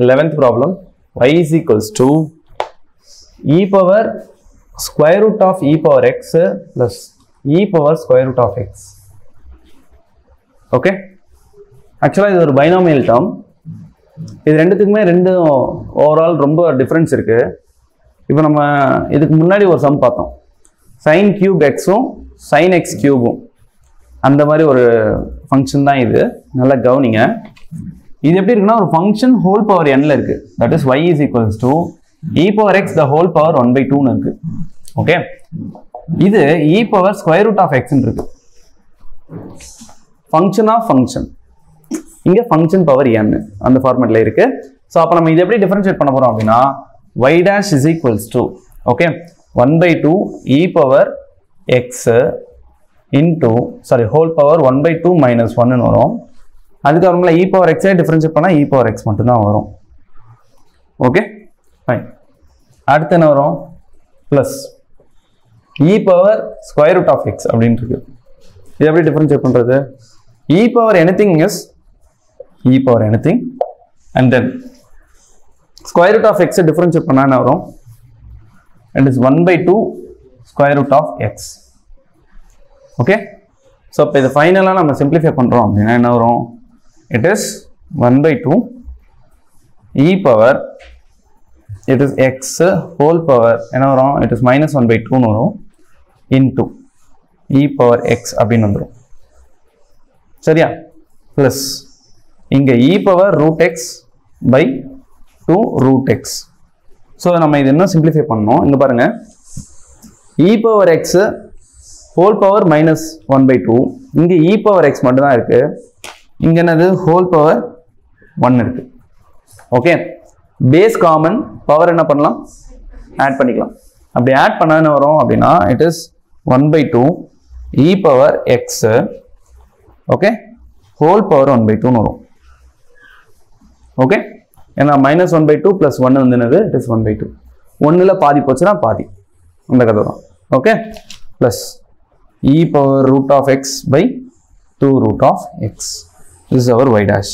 11th problem, y is equals to e power square root of e power x plus e power square root of x. Okay, actually இது ஒரு binomial term. இது ரெண்டுத்துக்குமே overall ரொம்ப difference இருக்கு. இப்போ நம்ம இதுக்கு முன்னாடி ஒரு sum பார்த்தோம், sin cube x sin x cube அந்த மாதிரி ஒரு ஃபங்க்ஷன் தான் இது. நல்லா கவனிங்க. இது எப்படி இருக்குன்னா ஒரு ஃபங்க்ஷன் ஹோல் பவர் n ல இருக்கு. That is y is equals to e power x the whole power 1/2 னு இருக்கு. ஓகே, இது e power square root of x னு இருக்கு. ஃபங்க்ஷன் ஆஃப் ஃபங்க்ஷன், இங்க ஃபங்க்ஷன் பவர் n அந்த ஃபார்மட்ல இருக்கு. சோ அப்ப நம்ம இதை எப்படி டிஃபரன்ஷியேட் பண்ண போறோம் அப்படின்னா y dash is equals to okay 1/2 e power x into whole power 1/2 minus 1 னு வரும். அதுக்கு அப்புறமா e power x டிஃபரன்ஷியேட் பண்ணா e power x மட்டும் தான் வரும். Okay fine. அடுத்து என்ன வரும்? Plus e power square root of x அப்படினு இருக்கு. இது எப்படி டிஃபரன்ஷியேட் பண்றது? e power anything is e power anything and then square root of x differentiate பண்ணா என்ன வரும்? it is 1/2 square root of x. Okay, so இப்போ இது ஃபைனலாக நம்ம சிம்பிளிஃபை பண்ணுறோம் அப்படின்னா என்ன வரும்? It is 1/2 e power it is X whole power என்ன வரும்? இட் இஸ் -1/2ன்னு வரும் இன்டூ e பவர் எக்ஸ் அப்படின்னு வந்துடும். சரியா? ப்ளஸ் இங்கே e power root x by 2 root x. So நம்ம இது என்ன சிம்பிளிஃபை பண்ணணும்? இங்கே பாருங்கள், e power x whole power -1/2, இங்கே e பவர் x மட்டும் தான் இருக்கு. இங்க என்னது? ஹோல் பவர் 1 இருக்கு. ஓகே, பேஸ் காமன், பவர் என்ன பண்ணலாம்? ஆட் பண்ணிக்கலாம். அப்படி ஆட் பண்ணா என்ன வரும் அப்படின்னா it is 1/2 e power x okay whole power 1/2 வரும். ஓகே, ஏன்னா -1/2 + 1 வந்து என்னது? It is 1/2. 1ல பாதி போச்சுன்னா பாதி, அந்த கதை தான். Okay, plus e power root of x by 2 root of x. This is our y dash.